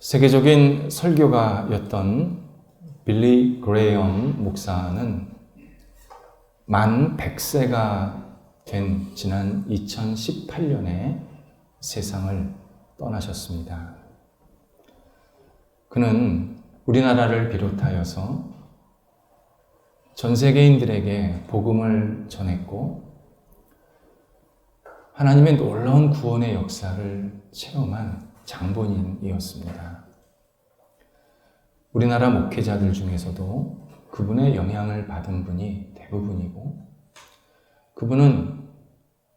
세계적인 설교가였던 빌리 그레이엄 목사는 만 100세가 된 지난 2018년에 세상을 떠나셨습니다. 그는 우리나라를 비롯하여서 전 세계인들에게 복음을 전했고 하나님의 놀라운 구원의 역사를 체험한 장본인이었습니다. 우리나라 목회자들 중에서도 그분의 영향을 받은 분이 대부분이고 그분은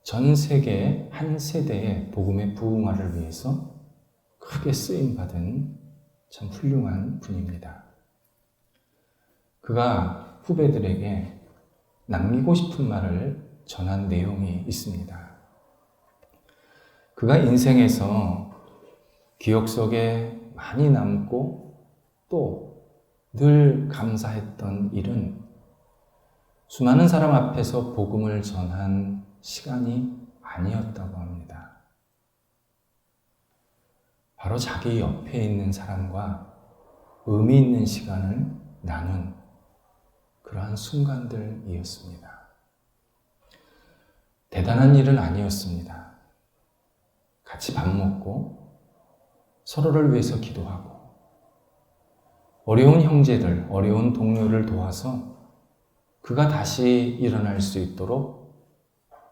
전 세계 한 세대의 복음의 부흥화를 위해서 크게 쓰임받은 참 훌륭한 분입니다. 그가 후배들에게 남기고 싶은 말을 전한 내용이 있습니다. 그가 인생에서 기억 속에 많이 남고 또 늘 감사했던 일은 수많은 사람 앞에서 복음을 전한 시간이 아니었다고 합니다. 바로 자기 옆에 있는 사람과 의미 있는 시간을 나눈 그러한 순간들이었습니다. 대단한 일은 아니었습니다. 같이 밥 먹고 서로를 위해서 기도하고 어려운 형제들, 어려운 동료를 도와서 그가 다시 일어날 수 있도록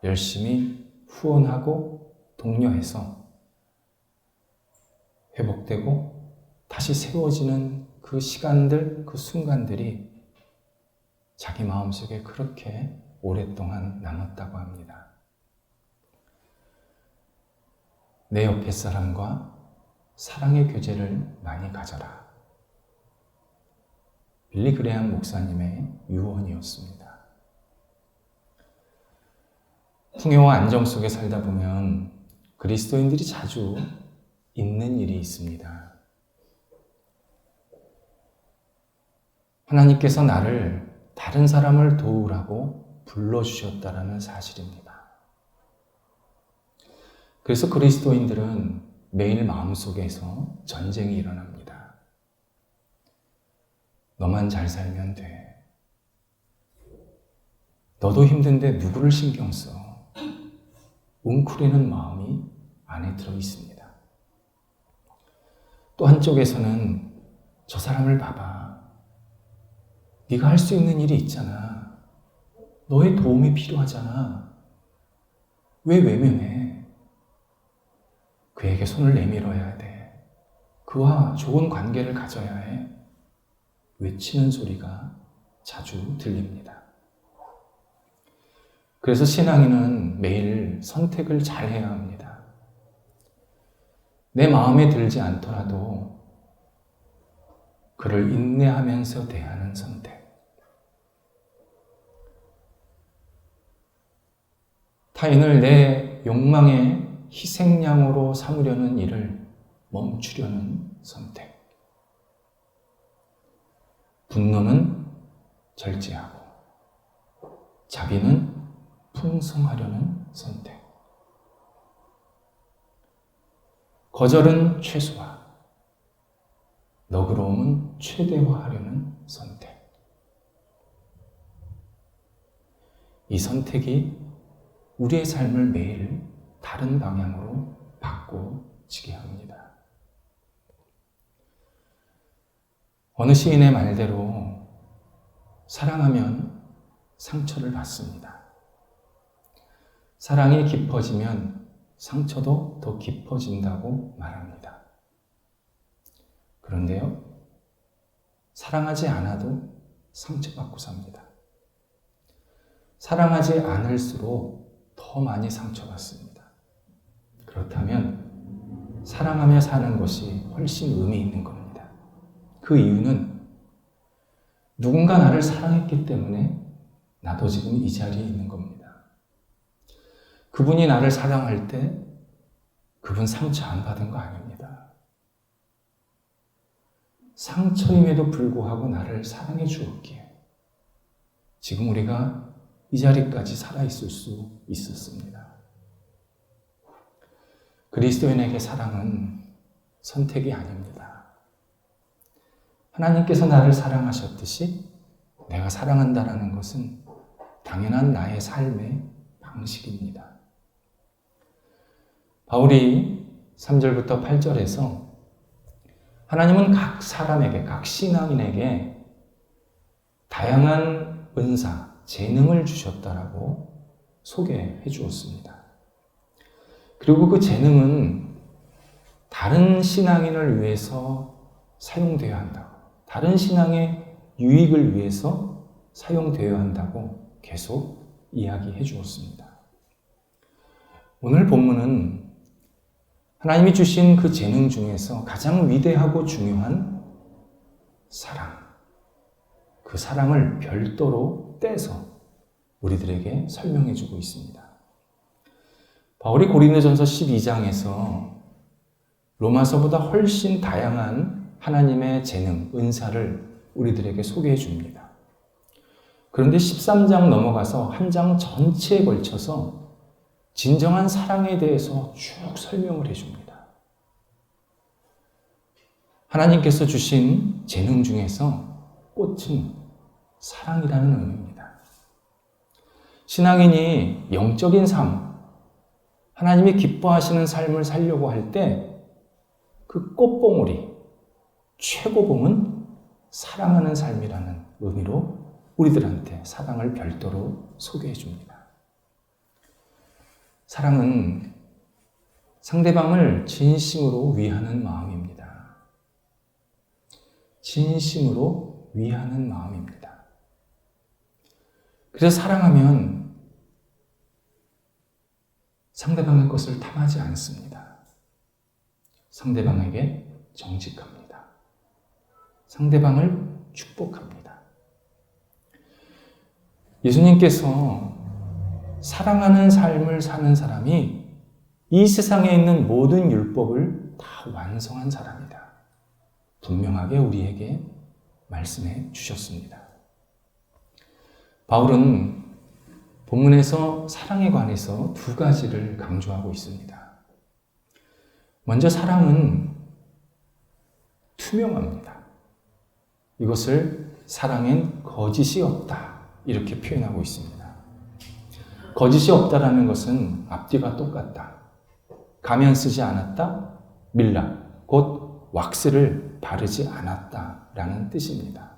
열심히 후원하고 독려해서 회복되고 다시 세워지는 그 시간들, 그 순간들이 자기 마음속에 그렇게 오랫동안 남았다고 합니다. 내 옆에 사람과 사랑의 교제를 많이 가져라. 빌리 그레이엄 목사님의 유언이었습니다. 풍요와 안정 속에 살다 보면 그리스도인들이 자주 잊는 일이 있습니다. 하나님께서 나를 다른 사람을 도우라고 불러주셨다라는 사실입니다. 그래서 그리스도인들은 매일 마음속에서 전쟁이 일어납니다. 너만 잘 살면 돼. 너도 힘든데 누구를 신경 써? 웅크리는 마음이 안에 들어 있습니다. 또 한쪽에서는 저 사람을 봐봐. 네가 할 수 있는 일이 있잖아. 너의 도움이 필요하잖아. 왜 외면해? 그에게 손을 내밀어야 돼. 그와 좋은 관계를 가져야 해. 외치는 소리가 자주 들립니다. 그래서 신앙인은 매일 선택을 잘 해야 합니다. 내 마음에 들지 않더라도 그를 인내하면서 대하는 선택. 타인을 내 욕망의 희생양으로 삼으려는 일을 멈추려는 선택. 분노는 절제하고 자비는 풍성하려는 선택. 거절은 최소화, 너그러움은 최대화하려는 선택. 이 선택이 우리의 삶을 매일 다른 방향으로 바꿔지게 합니다. 어느 시인의 말대로 사랑하면 상처를 받습니다. 사랑이 깊어지면 상처도 더 깊어진다고 말합니다. 그런데요, 사랑하지 않아도 상처받고 삽니다. 사랑하지 않을수록 더 많이 상처받습니다. 그렇다면 사랑하며 사는 것이 훨씬 의미 있는 겁니다. 그 이유는 누군가 나를 사랑했기 때문에 나도 지금 이 자리에 있는 겁니다. 그분이 나를 사랑할 때 그분 상처 안 받은 거 아닙니다. 상처임에도 불구하고 나를 사랑해 주었기에 지금 우리가 이 자리까지 살아있을 수 있었습니다. 그리스도인에게 사랑은 선택이 아닙니다. 하나님께서 나를 사랑하셨듯이 내가 사랑한다라는 것은 당연한 나의 삶의 방식입니다. 바울이 3절부터 8절에서 하나님은 각 사람에게, 각 신앙인에게 다양한 은사, 재능을 주셨다라고 소개해 주었습니다. 그리고 그 재능은 다른 신앙인을 위해서 사용되어야 한다고, 다른 신앙의 유익을 위해서 사용되어야 한다고 계속 이야기해 주었습니다. 오늘 본문은 하나님이 주신 그 재능 중에서 가장 위대하고 중요한 사랑, 그 사랑을 별도로 떼서 우리들에게 설명해 주고 있습니다. 바울이 고린도전서 12장에서 로마서보다 훨씬 다양한 하나님의 재능, 은사를 우리들에게 소개해 줍니다. 그런데 13장 넘어가서 한 장 전체에 걸쳐서 진정한 사랑에 대해서 쭉 설명을 해줍니다. 하나님께서 주신 재능 중에서 꽃은 사랑이라는 의미입니다. 신앙인이 영적인 삶, 하나님이 기뻐하시는 삶을 살려고 할 때 그 꽃봉오리, 최고봉은 사랑하는 삶이라는 의미로 우리들한테 사랑을 별도로 소개해 줍니다. 사랑은 상대방을 진심으로 위하는 마음입니다. 진심으로 위하는 마음입니다. 그래서 사랑하면 상대방의 것을 탐하지 않습니다. 상대방에게 정직합니다. 상대방을 축복합니다. 예수님께서 사랑하는 삶을 사는 사람이 이 세상에 있는 모든 율법을 다 완성한 사람이다. 분명하게 우리에게 말씀해 주셨습니다. 바울은 본문에서 사랑에 관해서 두 가지를 강조하고 있습니다. 먼저 사랑은 투명합니다. 이것을 사랑엔 거짓이 없다, 이렇게 표현하고 있습니다. 거짓이 없다라는 것은 앞뒤가 똑같다. 가면 쓰지 않았다. 밀라, 곧 왁스를 바르지 않았다라는 뜻입니다.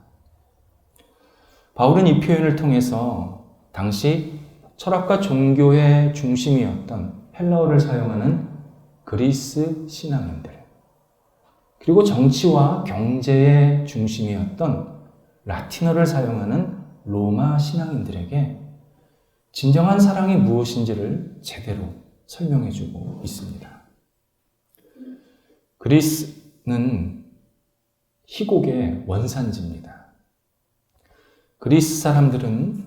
바울은 이 표현을 통해서 당시 철학과 종교의 중심이었던 헬라어를 사용하는 그리스 신앙인들, 그리고 정치와 경제의 중심이었던 라틴어를 사용하는 로마 신앙인들에게 진정한 사랑이 무엇인지를 제대로 설명해주고 있습니다. 그리스는 희곡의 원산지입니다. 그리스 사람들은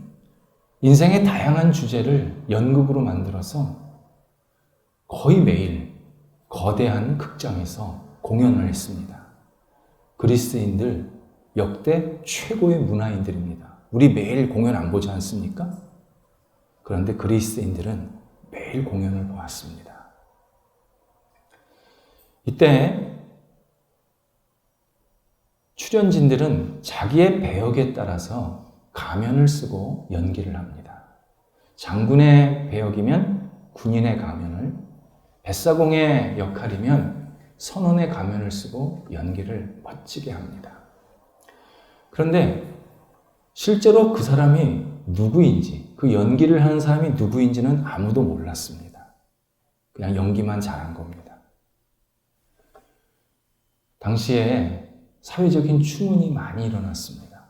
인생의 다양한 주제를 연극으로 만들어서 거의 매일 거대한 극장에서 공연을 했습니다. 그리스인들 역대 최고의 문화인들입니다. 우리 매일 공연 안 보지 않습니까? 그런데 그리스인들은 매일 공연을 보았습니다. 이때 출연진들은 자기의 배역에 따라서 가면을 쓰고 연기를 합니다. 장군의 배역이면 군인의 가면을, 뱃사공의 역할이면 선원의 가면을 쓰고 연기를 멋지게 합니다. 그런데 실제로 그 사람이 누구인지, 그 연기를 하는 사람이 누구인지는 아무도 몰랐습니다. 그냥 연기만 잘한 겁니다. 당시에 사회적인 추문이 많이 일어났습니다.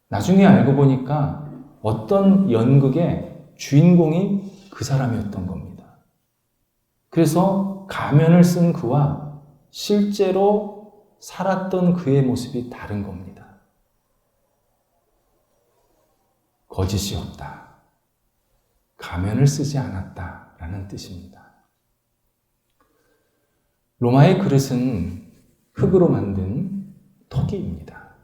나중에 알고 보니까 어떤 연극의 주인공이 그 사람이었던 겁니다. 그래서 가면을 쓴 그와 실제로 살았던 그의 모습이 다른 겁니다. 거짓이 없다. 가면을 쓰지 않았다라는 뜻입니다. 로마의 그릇은 흙으로 만든 토기입니다.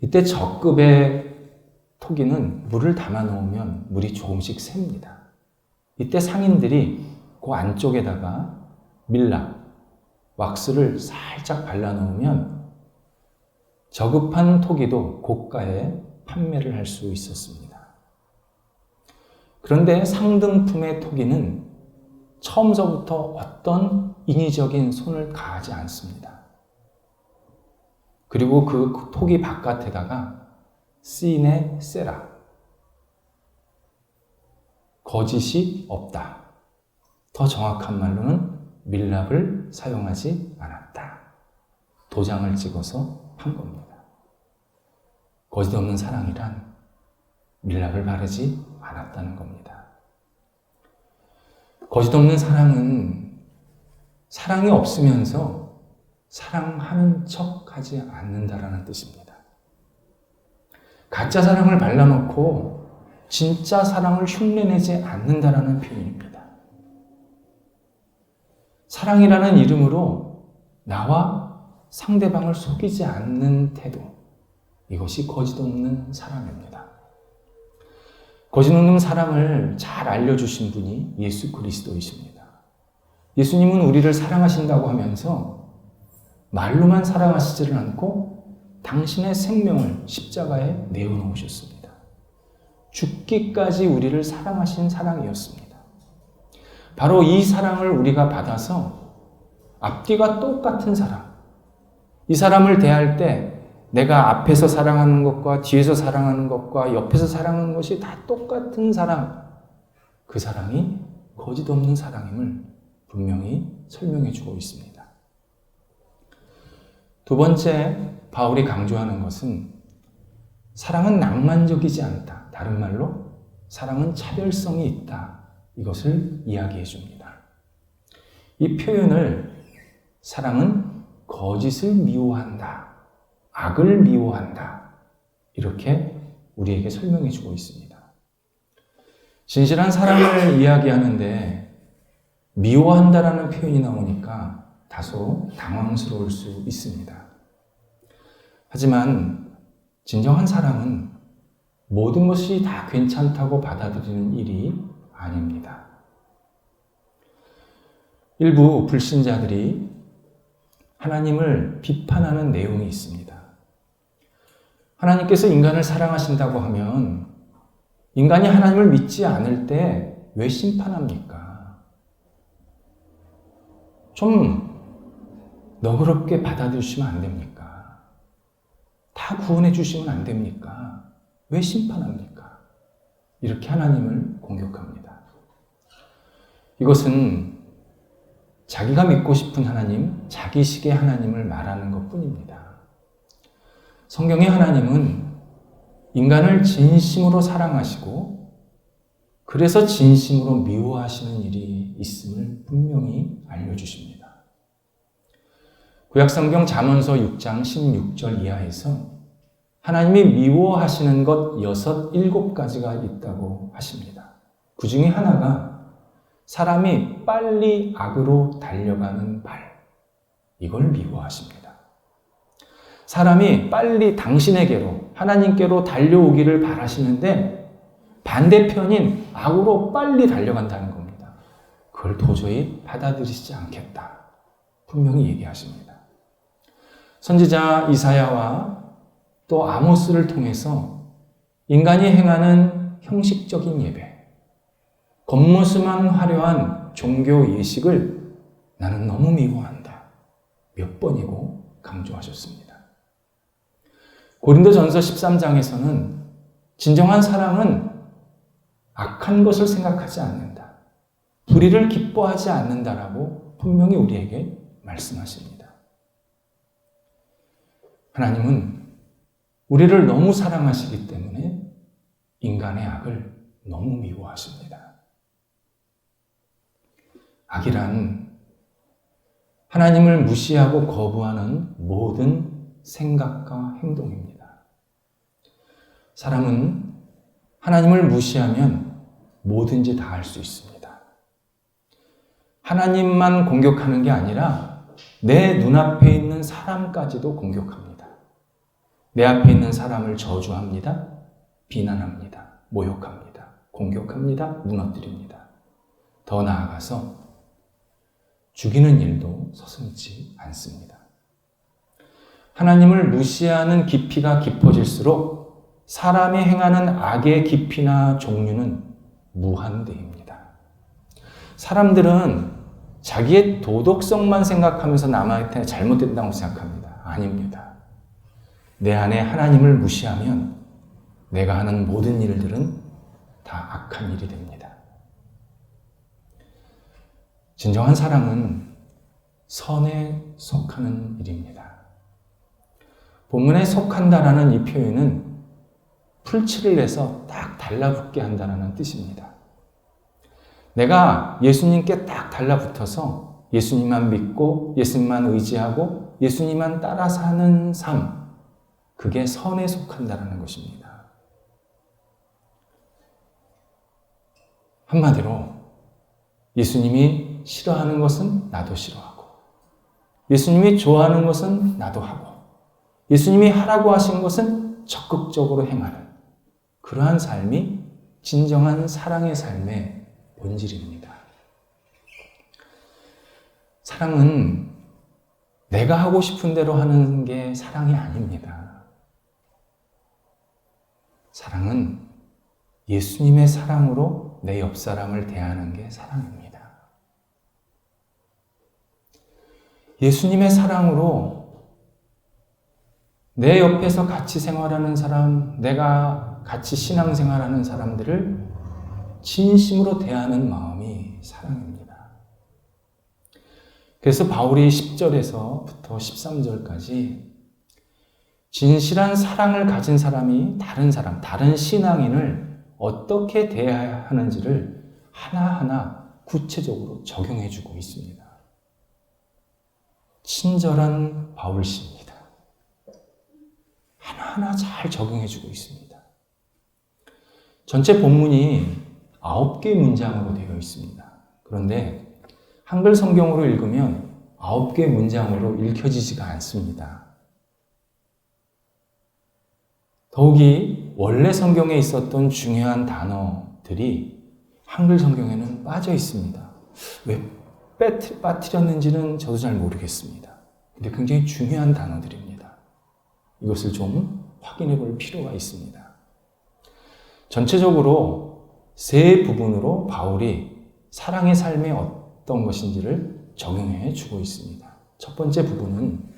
이때 적급의 토기는 물을 담아 놓으면 물이 조금씩 셉니다. 이때 상인들이 그 안쪽에다가 밀라, 왁스를 살짝 발라 놓으면 저급한 토기도 고가에 판매를 할 수 있었습니다. 그런데 상등품의 토기는 처음서부터 어떤 인위적인 손을 가하지 않습니다. 그리고 그 토기 바깥에다가 시네 세라, 거짓이 없다. 더 정확한 말로는 밀랍을 사용하지 않았다. 도장을 찍어서 판 겁니다. 거짓 없는 사랑이란 밀랍을 바르지 않았다는 겁니다. 거짓 없는 사랑은 사랑이 없으면서 사랑하는 척 하지 않는다라는 뜻입니다. 가짜 사랑을 발라놓고 진짜 사랑을 흉내내지 않는다라는 표현입니다. 사랑이라는 이름으로 나와 상대방을 속이지 않는 태도, 이것이 거짓 없는 사랑입니다. 거짓 없는 사랑을 잘 알려주신 분이 예수 그리스도이십니다. 예수님은 우리를 사랑하신다고 하면서 말로만 사랑하시지를 않고 당신의 생명을 십자가에 내어놓으셨습니다. 죽기까지 우리를 사랑하신 사랑이었습니다. 바로 이 사랑을 우리가 받아서 앞뒤가 똑같은 사람, 이 사람을 대할 때 내가 앞에서 사랑하는 것과 뒤에서 사랑하는 것과 옆에서 사랑하는 것이 다 똑같은 사랑, 그 사랑이 거짓 없는 사랑임을 분명히 설명해 주고 있습니다. 두 번째, 바울이 강조하는 것은 사랑은 낭만적이지 않다. 다른 말로 사랑은 차별성이 있다. 이것을 이야기해 줍니다. 이 표현을 사랑은 거짓을 미워한다. 악을 미워한다. 이렇게 우리에게 설명해 주고 있습니다. 진실한 사랑을 이야기하는데 미워한다라는 표현이 나오니까 다소 당황스러울 수 있습니다. 하지만 진정한 사랑은 모든 것이 다 괜찮다고 받아들이는 일이 아닙니다. 일부 불신자들이 하나님을 비판하는 내용이 있습니다. 하나님께서 인간을 사랑하신다고 하면 인간이 하나님을 믿지 않을 때 왜 심판합니까? 좀 너그럽게 받아주시면 안 됩니까? 다 구원해 주시면 안 됩니까? 왜 심판합니까? 이렇게 하나님을 공격합니다. 이것은 자기가 믿고 싶은 하나님, 자기식의 하나님을 말하는 것뿐입니다. 성경의 하나님은 인간을 진심으로 사랑하시고 그래서 진심으로 미워하시는 일이 있음을 분명히 알려주십니다. 구약성경 잠언서 6장 16절 이하에서 하나님이 미워하시는 것 6, 7가지가 있다고 하십니다. 그 중에 하나가 사람이 빨리 악으로 달려가는 발, 이걸 미워하십니다. 사람이 빨리 당신에게로, 하나님께로 달려오기를 바라시는데 반대편인 악으로 빨리 달려간다는 겁니다. 그걸 도저히 받아들이시지 않겠다. 분명히 얘기하십니다. 선지자 이사야와 또 아모스를 통해서 인간이 행하는 형식적인 예배, 겉모습만 화려한 종교 예식을 나는 너무 미워한다. 몇 번이고 강조하셨습니다. 고린도전서 13장에서는 진정한 사랑은 악한 것을 생각하지 않는다. 불의를 기뻐하지 않는다라고 분명히 우리에게 말씀하십니다. 하나님은 우리를 너무 사랑하시기 때문에 인간의 악을 너무 미워하십니다. 악이란 하나님을 무시하고 거부하는 모든 생각과 행동입니다. 사람은 하나님을 무시하면 뭐든지 다 할 수 있습니다. 하나님만 공격하는 게 아니라 내 눈앞에 있는 사람까지도 공격합니다. 내 앞에 있는 사람을 저주합니다. 비난합니다. 모욕합니다. 공격합니다. 무너뜨립니다. 더 나아가서 죽이는 일도 서슴지 않습니다. 하나님을 무시하는 깊이가 깊어질수록 사람이 행하는 악의 깊이나 종류는 무한대입니다. 사람들은 자기의 도덕성만 생각하면서 남한테 잘못된다고 생각합니다. 아닙니다. 내 안에 하나님을 무시하면 내가 하는 모든 일들은 다 악한 일이 됩니다. 진정한 사랑은 선에 속하는 일입니다. 본문에 속한다라는 이 표현은 풀칠을 내서 딱 달라붙게 한다는 뜻입니다. 내가 예수님께 딱 달라붙어서 예수님만 믿고 예수님만 의지하고 예수님만 따라 사는 삶, 그게 선에 속한다는 것입니다. 한마디로 예수님이 싫어하는 것은 나도 싫어하고 예수님이 좋아하는 것은 나도 하고 예수님이 하라고 하신 것은 적극적으로 행하는 그러한 삶이 진정한 사랑의 삶의 본질입니다. 사랑은 내가 하고 싶은 대로 하는 게 사랑이 아닙니다. 사랑은 예수님의 사랑으로 내 옆 사람을 대하는 게 사랑입니다. 예수님의 사랑으로 내 옆에서 같이 생활하는 사람, 내가 같이 신앙생활하는 사람들을 진심으로 대하는 마음이 사랑입니다. 그래서 바울이 10절에서부터 13절까지 진실한 사랑을 가진 사람이 다른 사람, 다른 신앙인을 어떻게 대해야 하는지를 하나하나 구체적으로 적용해주고 있습니다. 친절한 바울씨입니다. 하나하나 잘 적용해주고 있습니다. 전체 본문이 9개의 문장으로 되어 있습니다. 그런데 한글 성경으로 읽으면 9개의 문장으로 읽혀지지가 않습니다. 더욱이 원래 성경에 있었던 중요한 단어들이 한글 성경에는 빠져 있습니다. 왜 빠뜨렸는지는 저도 잘 모르겠습니다. 근데 굉장히 중요한 단어들입니다. 이것을 좀 확인해 볼 필요가 있습니다. 전체적으로 세 부분으로 바울이 사랑의 삶이 어떤 것인지를 적용해 주고 있습니다. 첫 번째 부분은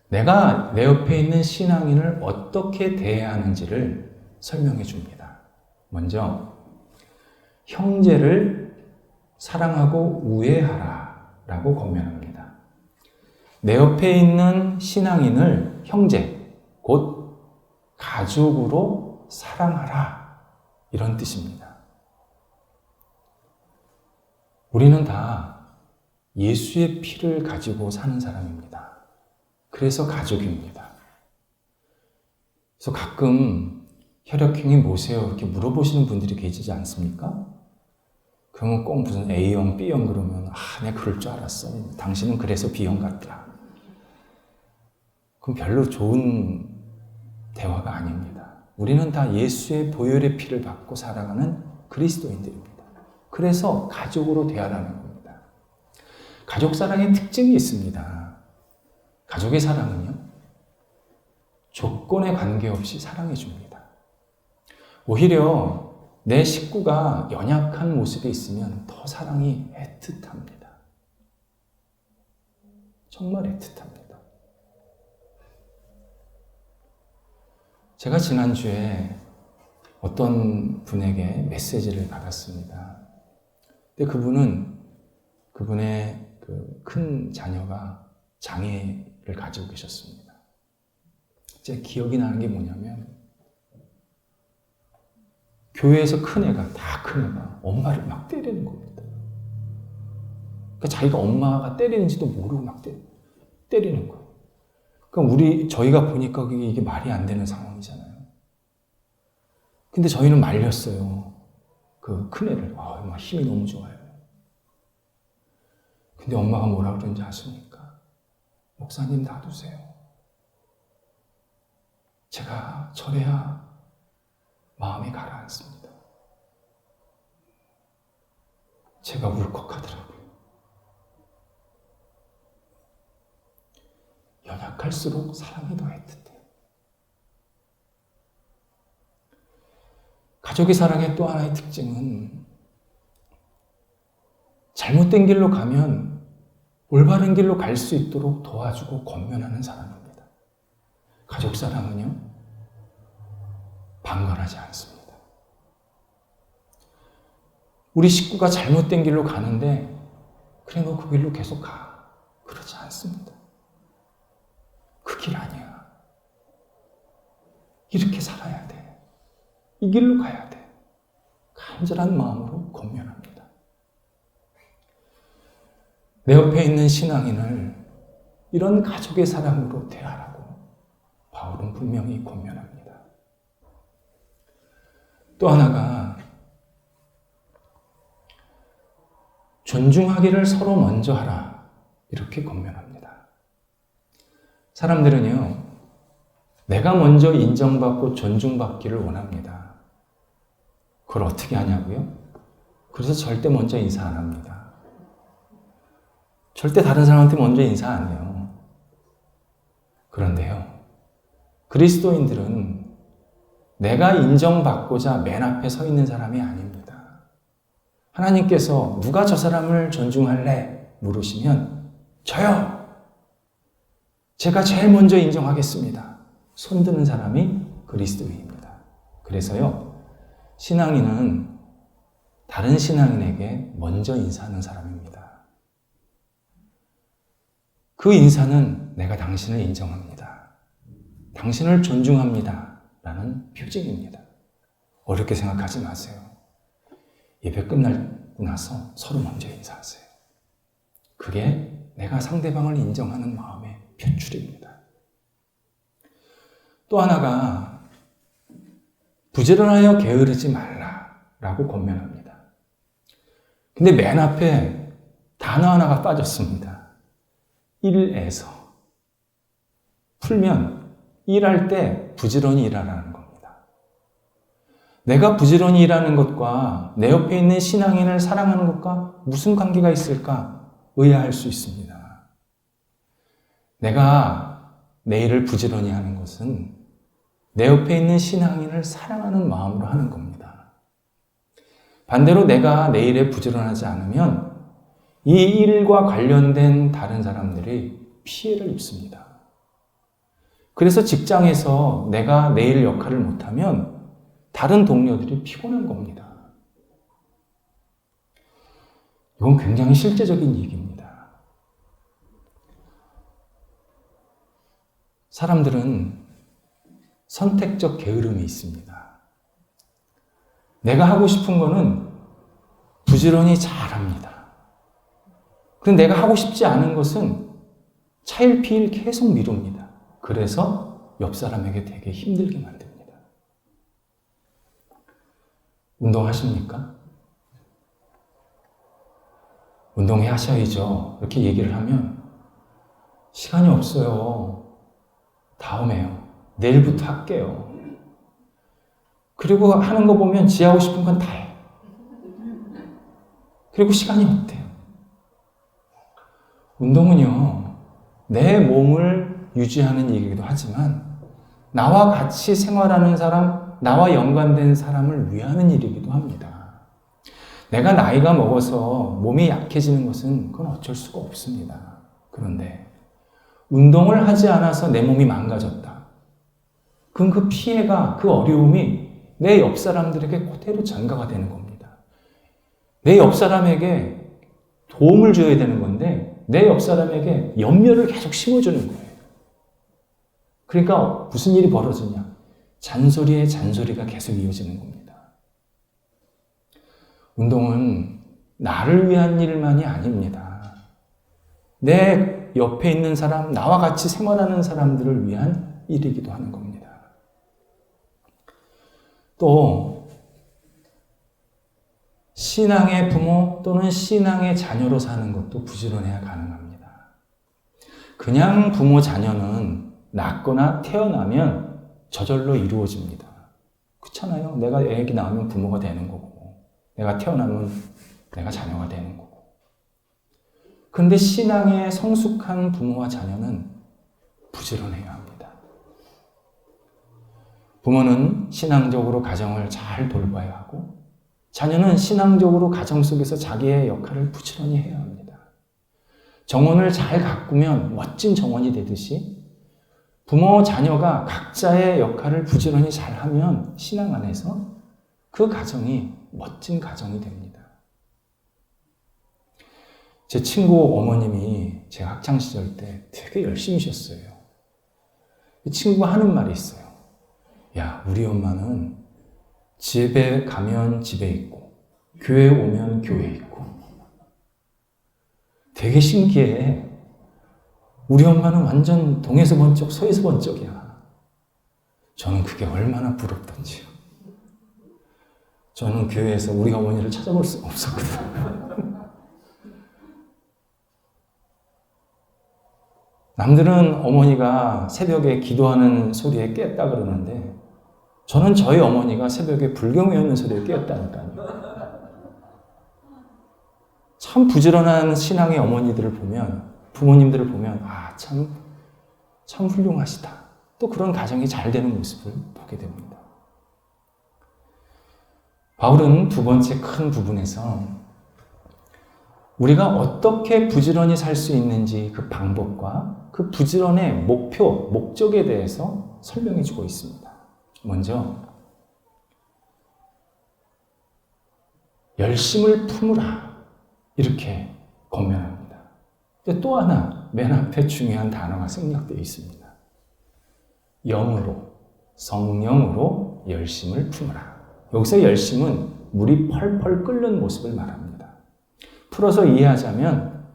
내가 내 옆에 있는 신앙인을 어떻게 대해야 하는지를 설명해 줍니다. 먼저 형제를 사랑하고 우애하라 라고 권면합니다. 내 옆에 있는 신앙인을 형제, 곧 가족으로 사랑하라 이런 뜻입니다. 우리는 다 예수의 피를 가지고 사는 사람입니다. 그래서 가족입니다. 그래서 가끔 혈액형이 뭐세요? 이렇게 물어보시는 분들이 계시지 않습니까? 그러면 꼭 무슨 A형, B형 그러면 내가 그럴 줄 알았어. 당신은 그래서 B형 같더라. 그럼 별로 좋은 대화가 아닙니다. 우리는 다 예수의 보혈의 피를 받고 살아가는 그리스도인들입니다. 그래서 가족으로 대하라는 겁니다. 가족 사랑의 특징이 있습니다. 가족의 사랑은요, 조건에 관계없이 사랑해 줍니다. 오히려 내 식구가 연약한 모습에 있으면 더 사랑이 애틋합니다. 정말 애틋합니다. 제가 지난주에 어떤 분에게 메시지를 받았습니다. 근데 그분의 그 큰 자녀가 장애를 가지고 계셨습니다. 제 기억이 나는 게 뭐냐면 교회에서 큰 애가 엄마를 막 때리는 겁니다. 그러니까 자기가 엄마가 때리는지도 모르고 막 때리는 거예요. 그러니까 저희가 보니까 이게 말이 안 되는 상황이잖아요. 근데 저희는 말렸어요. 그 큰 애를. 막 힘이 너무 좋아요. 근데 엄마가 뭐라 그러는지 아십니까? 목사님 놔두세요. 제가 저래야 마음이 가라앉습니다. 제가 울컥하더라고요. 약할수록 사랑이 더 애틋해요. 가족의 사랑의 또 하나의 특징은 잘못된 길로 가면 올바른 길로 갈 수 있도록 도와주고 권면하는 사람입니다. 가족 사랑은요, 방관하지 않습니다. 우리 식구가 잘못된 길로 가는데 그래 너 그 길로 계속 가. 그러지 않습니다. 그 길 아니야. 이렇게 살아야 돼. 이 길로 가야 돼. 간절한 마음으로 권면합니다. 내 옆에 있는 신앙인을 이런 가족의 사랑으로 대하라고 바울은 분명히 권면합니다. 또 하나가 존중하기를 서로 먼저 하라 이렇게 권면합니다. 사람들은요, 내가 먼저 인정받고 존중받기를 원합니다. 그걸 어떻게 하냐고요? 그래서 절대 먼저 인사 안 합니다. 절대 다른 사람한테 먼저 인사 안 해요. 그런데요, 그리스도인들은 내가 인정받고자 맨 앞에 서 있는 사람이 아닙니다. 하나님께서 누가 저 사람을 존중할래? 물으시면 저요! 제가 제일 먼저 인정하겠습니다. 손드는 사람이 그리스도인입니다. 그래서요, 신앙인은 다른 신앙인에게 먼저 인사하는 사람입니다. 그 인사는 내가 당신을 인정합니다. 당신을 존중합니다. 라는 표징입니다. 어렵게 생각하지 마세요. 예배 끝나고 나서 서로 먼저 인사하세요. 그게 내가 상대방을 인정하는 마음의 표출입니다. 또 하나가 부지런하여 게으르지 말라라고 권면합니다. 근데 맨 앞에 단어 하나가 빠졌습니다. 일에서 풀면 일할 때 부지런히 일하라는 겁니다. 내가 부지런히 일하는 것과 내 옆에 있는 신앙인을 사랑하는 것과 무슨 관계가 있을까 의아할 수 있습니다. 내가 내 일을 부지런히 하는 것은 내 옆에 있는 신앙인을 사랑하는 마음으로 하는 겁니다. 반대로 내가 내 일에 부지런하지 않으면 이 일과 관련된 다른 사람들이 피해를 입습니다. 그래서 직장에서 내가 내 일 역할을 못하면 다른 동료들이 피곤한 겁니다. 이건 굉장히 실제적인 얘기입니다. 사람들은 선택적 게으름이 있습니다. 내가 하고 싶은 거는 부지런히 잘합니다. 그런데 내가 하고 싶지 않은 것은 차일피일 계속 미룹니다. 그래서 옆 사람에게 되게 힘들게 만듭니다. 운동하십니까? 운동해 하셔야죠. 이렇게 얘기를 하면 시간이 없어요. 다음에요. 내일부터 할게요. 그리고 하는 거 보면 지 하고 싶은 건 다 해. 그리고 시간이 없대요. 운동은요, 내 몸을 유지하는 얘기기도 하지만 나와 같이 생활하는 사람, 나와 연관된 사람을 위하는 일이기도 합니다. 내가 나이가 먹어서 몸이 약해지는 것은 그건 어쩔 수가 없습니다. 그런데 운동을 하지 않아서 내 몸이 망가졌다. 그럼 그 피해가, 그 어려움이 내 옆 사람들에게 그대로 전가가 되는 겁니다. 내 옆 사람에게 도움을 줘야 되는 건데 내 옆 사람에게 염려를 계속 심어주는 거예요. 그러니까 무슨 일이 벌어지냐? 잔소리에 잔소리가 계속 이어지는 겁니다. 운동은 나를 위한 일만이 아닙니다. 내 옆에 있는 사람, 나와 같이 생활하는 사람들을 위한 일이기도 하는 겁니다. 또 신앙의 부모 또는 신앙의 자녀로 사는 것도 부지런해야 가능합니다. 그냥 부모 자녀는 낳거나 태어나면 저절로 이루어집니다. 그렇잖아요. 내가 애기 낳으면 부모가 되는 거고, 내가 태어나면 내가 자녀가 되는 거고. 그런데 신앙의 성숙한 부모와 자녀는 부지런해야 합니다. 부모는 신앙적으로 가정을 잘 돌봐야 하고 자녀는 신앙적으로 가정 속에서 자기의 역할을 부지런히 해야 합니다. 정원을 잘 가꾸면 멋진 정원이 되듯이 부모, 자녀가 각자의 역할을 부지런히 잘하면 신앙 안에서 그 가정이 멋진 가정이 됩니다. 제 친구 어머님이 제 학창시절 때 되게 열심히셨어요. 이 친구가 하는 말이 있어요. 야, 우리 엄마는 집에 가면 집에 있고 교회 오면 교회에 있고. 되게 신기해. 우리 엄마는 완전 동에서 번쩍 서에서 번쩍이야. 저는 그게 얼마나 부럽던지요. 저는 교회에서 우리 어머니를 찾아볼 수 없었거든요. 남들은 어머니가 새벽에 기도하는 소리에 깼다 그러는데 저는 저희 어머니가 새벽에 불경 외우는 소리에 깨었다니까요. 참 부지런한 신앙의 어머니들을 보면, 부모님들을 보면 참 훌륭하시다. 또 그런 가정이 잘 되는 모습을 보게 됩니다. 바울은 두 번째 큰 부분에서 우리가 어떻게 부지런히 살 수 있는지 그 방법과 그 부지런의 목표, 목적에 대해서 설명해 주고 있습니다. 먼저 열심을 품으라 이렇게 권면합니다. 근데 또 하나 맨 앞에 중요한 단어가 생략되어 있습니다. 영으로, 성령으로 열심을 품으라. 여기서 열심은 물이 펄펄 끓는 모습을 말합니다. 풀어서 이해하자면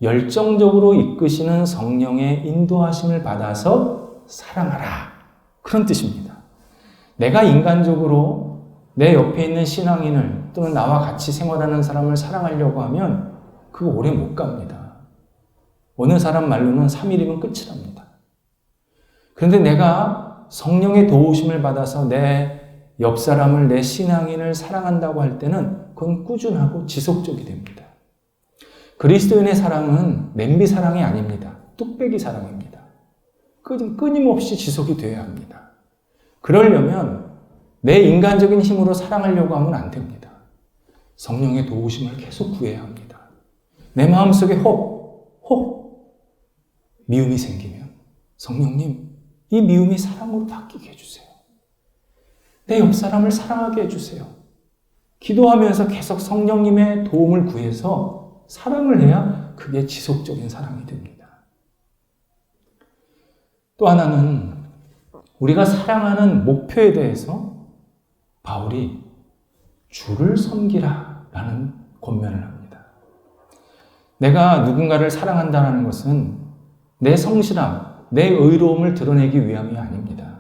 열정적으로 이끄시는 성령의 인도하심을 받아서 사랑하라. 그런 뜻입니다. 내가 인간적으로 내 옆에 있는 신앙인을 또는 나와 같이 생활하는 사람을 사랑하려고 하면 그거 오래 못 갑니다. 어느 사람 말로는 3일이면 끝이랍니다. 그런데 내가 성령의 도우심을 받아서 내 옆 사람을, 내 신앙인을 사랑한다고 할 때는 그건 꾸준하고 지속적이 됩니다. 그리스도인의 사랑은 냄비 사랑이 아닙니다. 뚝배기 사랑입니다. 끊임없이 지속이 되어야 합니다. 그러려면 내 인간적인 힘으로 사랑하려고 하면 안 됩니다. 성령의 도우심을 계속 구해야 합니다. 내 마음속에 미움이 생기면 성령님, 이 미움이 사랑으로 바뀌게 해주세요. 내 옆 사람을 사랑하게 해주세요. 기도하면서 계속 성령님의 도움을 구해서 사랑을 해야 그게 지속적인 사랑이 됩니다. 또 하나는 우리가 사랑하는 목표에 대해서 바울이 주를 섬기라 라는 권면을 합니다. 내가 누군가를 사랑한다는 것은 내 성실함, 내 의로움을 드러내기 위함이 아닙니다.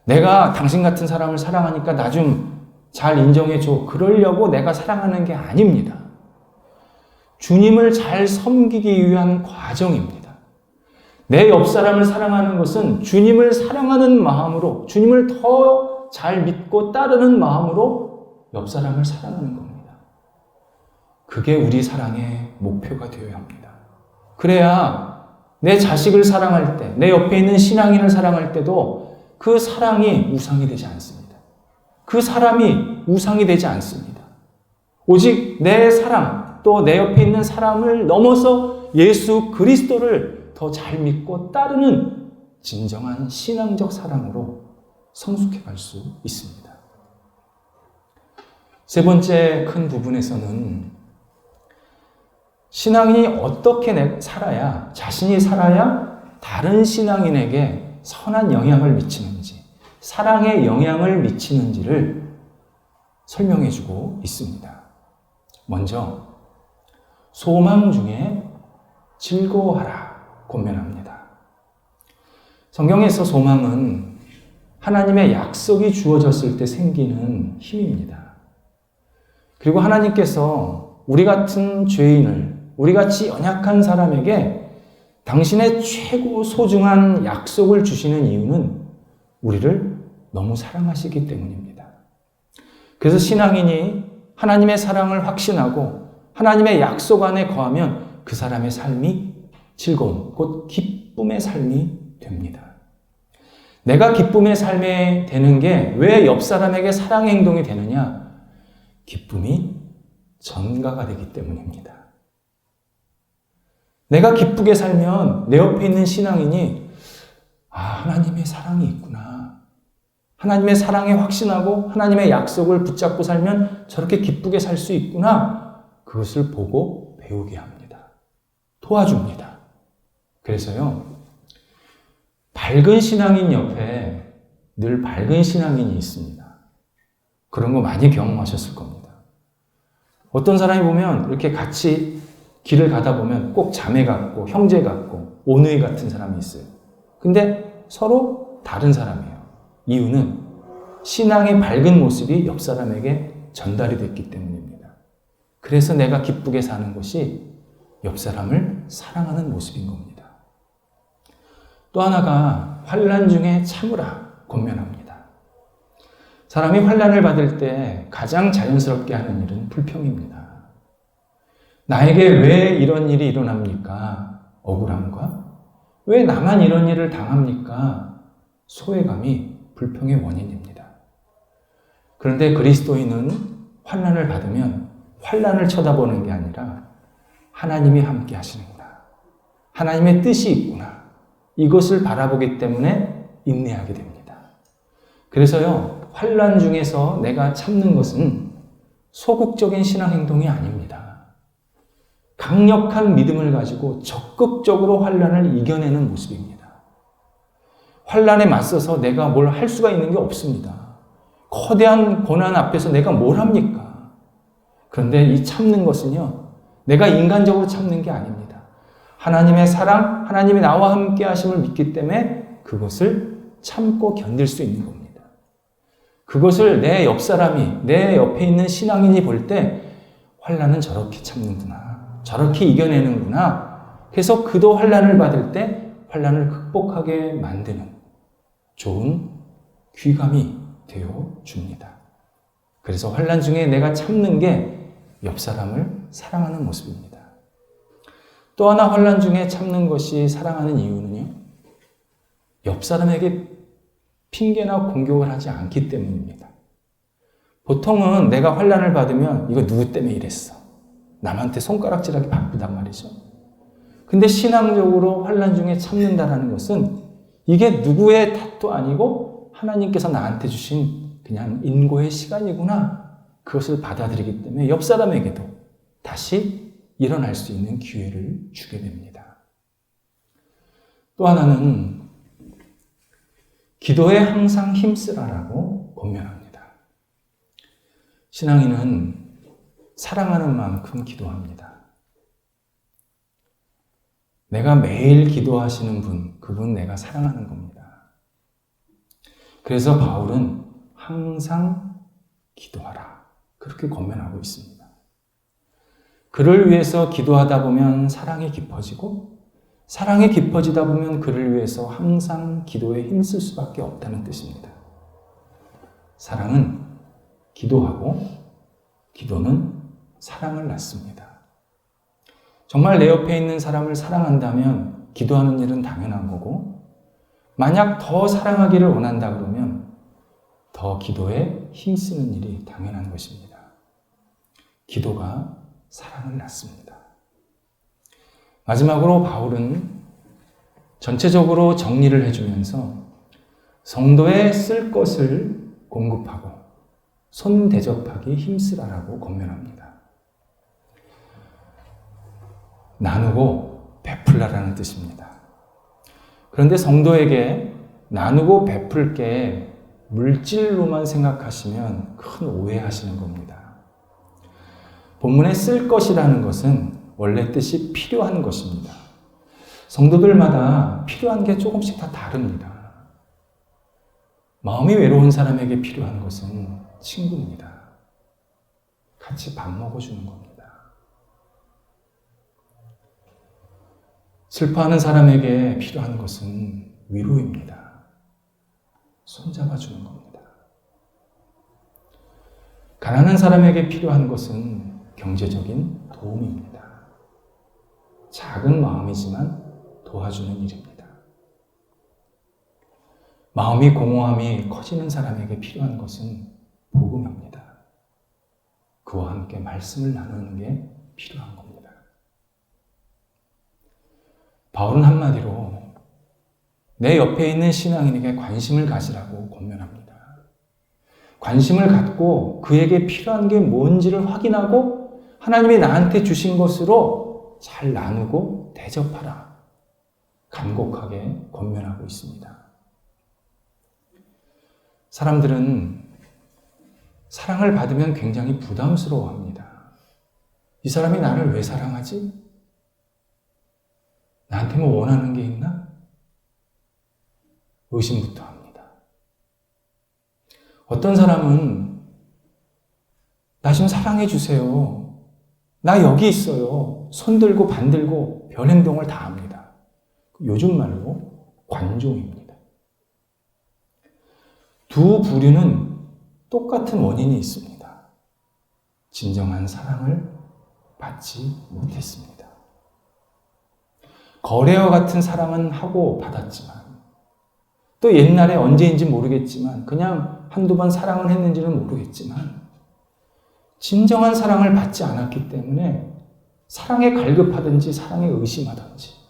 내가 당신 같은 사람을 사랑하니까 나 좀 잘 인정해줘. 그러려고 내가 사랑하는 게 아닙니다. 주님을 잘 섬기기 위한 과정입니다. 내 옆 사람을 사랑하는 것은 주님을 사랑하는 마음으로, 주님을 더 잘 믿고 따르는 마음으로 옆 사람을 사랑하는 겁니다. 그게 우리 사랑의 목표가 되어야 합니다. 그래야 내 자식을 사랑할 때, 내 옆에 있는 신앙인을 사랑할 때도 그 사랑이 우상이 되지 않습니다. 그 사람이 우상이 되지 않습니다. 오직 내 사랑, 또 내 옆에 있는 사람을 넘어서 예수 그리스도를 더 잘 믿고 따르는 진정한 신앙적 사랑으로 성숙해 갈 수 있습니다. 세 번째 큰 부분에서는 신앙인이 어떻게 살아야, 자신이 살아야 다른 신앙인에게 선한 영향을 미치는지, 사랑의 영향을 미치는지를 설명해 주고 있습니다. 먼저 소망 중에 즐거워하라 권면합니다. 성경에서 소망은 하나님의 약속이 주어졌을 때 생기는 힘입니다. 그리고 하나님께서 우리 같은 죄인을, 우리 같이 연약한 사람에게 당신의 최고 소중한 약속을 주시는 이유는 우리를 너무 사랑하시기 때문입니다. 그래서 신앙인이 하나님의 사랑을 확신하고 하나님의 약속 안에 거하면 그 사람의 삶이 즐거움, 곧 기쁨의 삶이 됩니다. 내가 기쁨의 삶에 되는 게 왜 옆 사람에게 사랑의 행동이 되느냐? 기쁨이 전가가 되기 때문입니다. 내가 기쁘게 살면 내 옆에 있는 신앙인이 하나님의 사랑이 있구나. 하나님의 사랑에 확신하고 하나님의 약속을 붙잡고 살면 저렇게 기쁘게 살 수 있구나. 그것을 보고 배우게 합니다. 도와줍니다. 그래서요, 밝은 신앙인 옆에 늘 밝은 신앙인이 있습니다. 그런 거 많이 경험하셨을 겁니다. 어떤 사람이 보면 이렇게 같이 길을 가다 보면 꼭 자매 같고 형제 같고 오누이 같은 사람이 있어요. 근데 서로 다른 사람이에요. 이유는 신앙의 밝은 모습이 옆 사람에게 전달이 됐기 때문입니다. 그래서 내가 기쁘게 사는 것이 옆 사람을 사랑하는 모습인 겁니다. 또 하나가 환난 중에 참으라 권면합니다. 사람이 환난을 받을 때 가장 자연스럽게 하는 일은 불평입니다. 나에게 왜 이런 일이 일어납니까? 억울함과? 왜 나만 이런 일을 당합니까? 소외감이 불평의 원인입니다. 그런데 그리스도인은 환난을 받으면 환난을 쳐다보는 게 아니라 하나님이 함께 하시는구나. 하나님의 뜻이 있구나. 이것을 바라보기 때문에 인내하게 됩니다. 그래서요, 환난 중에서 내가 참는 것은 소극적인 신앙 행동이 아닙니다. 강력한 믿음을 가지고 적극적으로 환난을 이겨내는 모습입니다. 환난에 맞서서 내가 뭘 할 수가 있는 게 없습니다. 거대한 고난 앞에서 내가 뭘 합니까? 그런데 이 참는 것은요, 내가 인간적으로 참는 게 아닙니다. 하나님의 사랑, 하나님이 나와 함께 하심을 믿기 때문에 그것을 참고 견딜 수 있는 겁니다. 그것을 내 옆 사람이, 내 옆에 있는 신앙인이 볼 때 환난은 저렇게 참는구나. 저렇게 이겨내는구나. 그래서 그도 환난을 받을 때 환난을 극복하게 만드는 좋은 귀감이 되어 줍니다. 그래서 환난 중에 내가 참는 게 옆 사람을 사랑하는 모습입니다. 또 하나 환난 중에 참는 것이 사랑하는 이유는요, 옆 사람에게 핑계나 공격을 하지 않기 때문입니다. 보통은 내가 환난을 받으면 이거 누구 때문에 이랬어? 남한테 손가락질하기 바쁘단 말이죠. 근데 신앙적으로 환난 중에 참는다라는 것은 이게 누구의 탓도 아니고 하나님께서 나한테 주신 그냥 인고의 시간이구나. 그것을 받아들이기 때문에 옆 사람에게도 다시 일어날 수 있는 기회를 주게 됩니다. 또 하나는 기도에 항상 힘쓰라라고 권면합니다. 신앙인은 사랑하는 만큼 기도합니다. 내가 매일 기도하시는 분, 그분 내가 사랑하는 겁니다. 그래서 바울은 항상 기도하라. 그렇게 권면하고 있습니다. 그를 위해서 기도하다 보면 사랑이 깊어지고, 사랑이 깊어지다 보면 그를 위해서 항상 기도에 힘쓸 수밖에 없다는 뜻입니다. 사랑은 기도하고, 기도는 사랑을 낳습니다. 정말 내 옆에 있는 사람을 사랑한다면 기도하는 일은 당연한 거고, 만약 더 사랑하기를 원한다 그러면 더 기도에 힘쓰는 일이 당연한 것입니다. 기도가 사랑을 낳습니다. 마지막으로 바울은 전체적으로 정리를 해주면서 성도에 쓸 것을 공급하고 손 대접하기 힘쓰라라고 권면합니다. 나누고 베풀라라는 뜻입니다. 그런데 성도에게 나누고 베풀 게 물질로만 생각하시면 큰 오해하시는 겁니다. 본문에 쓸 것이라는 것은 원래 뜻이 필요한 것입니다. 성도들마다 필요한 게 조금씩 다 다릅니다. 마음이 외로운 사람에게 필요한 것은 친구입니다. 같이 밥 먹어주는 겁니다. 슬퍼하는 사람에게 필요한 것은 위로입니다. 손잡아주는 겁니다. 가난한 사람에게 필요한 것은 경제적인 도움입니다. 작은 마음이지만 도와주는 일입니다. 마음이 공허함이 커지는 사람에게 필요한 것은 복음입니다. 그와 함께 말씀을 나누는 게 필요한 겁니다. 바울은 한마디로 내 옆에 있는 신앙인에게 관심을 가지라고 권면합니다. 관심을 갖고 그에게 필요한 게 뭔지를 확인하고 하나님이 나한테 주신 것으로 잘 나누고 대접하라. 간곡하게 권면하고 있습니다. 사람들은 사랑을 받으면 굉장히 부담스러워합니다. 이 사람이 나를 왜 사랑하지? 나한테 뭐 원하는 게 있나? 의심부터 합니다. 어떤 사람은 나 좀 사랑해 주세요. 나 여기 있어요. 손 들고 반 들고 별 행동을 다 합니다. 요즘 말로 관종입니다. 두 부류는 똑같은 원인이 있습니다. 진정한 사랑을 받지 못했습니다. 거래와 같은 사랑은 하고 받았지만 또 옛날에 언제인지 모르겠지만 그냥 한두 번 사랑을 했는지는 모르겠지만 진정한 사랑을 받지 않았기 때문에 사랑에 갈급하든지 사랑에 의심하든지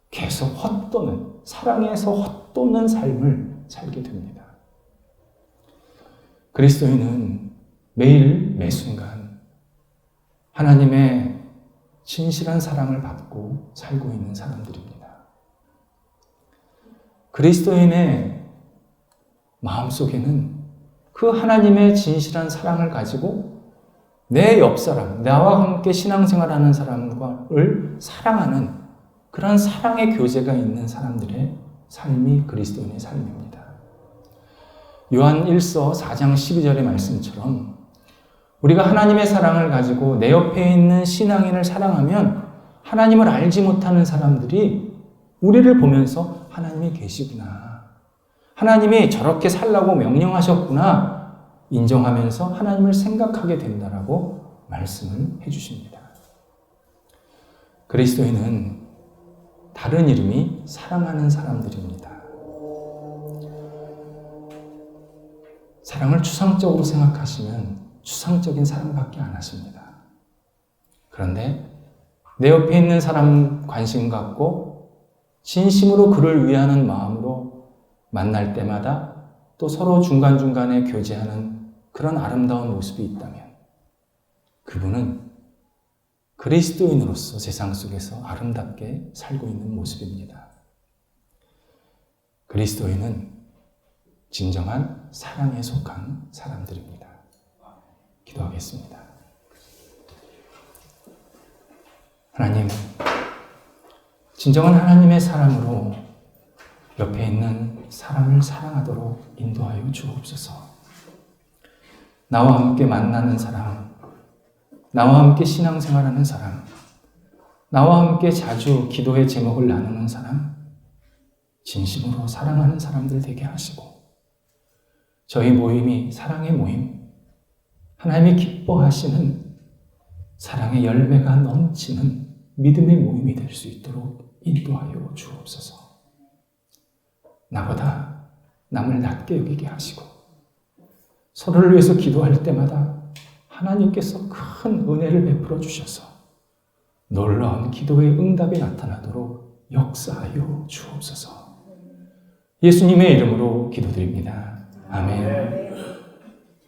계속 헛도는, 사랑에서 헛도는 삶을 살게 됩니다. 그리스도인은 매일 매순간 하나님의 진실한 사랑을 받고 살고 있는 사람들입니다. 그리스도인의 마음속에는 그 하나님의 진실한 사랑을 가지고 내 옆사람, 나와 함께 신앙생활하는 사람을 사랑하는 그런 사랑의 교제가 있는 사람들의 삶이 그리스도인의 삶입니다. 요한 1서 4장 12절의 말씀처럼 우리가 하나님의 사랑을 가지고 내 옆에 있는 신앙인을 사랑하면 하나님을 알지 못하는 사람들이 우리를 보면서 하나님이 계시구나. 하나님이 저렇게 살라고 명령하셨구나. 인정하면서 하나님을 생각하게 된다라고 말씀을 해주십니다. 그리스도인은 다른 이름이 사랑하는 사람들입니다. 사랑을 추상적으로 생각하시면 추상적인 사랑밖에 안 하십니다. 그런데 내 옆에 있는 사람 관심 갖고 진심으로 그를 위하는 마음으로 만날 때마다 또 서로 중간중간에 교제하는 그런 아름다운 모습이 있다면 그분은 그리스도인으로서 세상 속에서 아름답게 살고 있는 모습입니다. 그리스도인은 진정한 사랑에 속한 사람들입니다. 기도하겠습니다. 하나님, 진정한 하나님의 사랑으로 옆에 있는 사람을 사랑하도록 인도하여 주옵소서. 나와 함께 만나는 사람, 나와 함께 신앙생활하는 사람, 나와 함께 자주 기도의 제목을 나누는 사람, 진심으로 사랑하는 사람들 되게 하시고 저희 모임이 사랑의 모임, 하나님이 기뻐하시는 사랑의 열매가 넘치는 믿음의 모임이 될 수 있도록 인도하여 주옵소서. 나보다 남을 낮게 여기게 하시고 서로를 위해서 기도할 때마다 하나님께서 큰 은혜를 베풀어 주셔서 놀라운 기도의 응답이 나타나도록 역사하여 주옵소서. 예수님의 이름으로 기도드립니다. 아멘.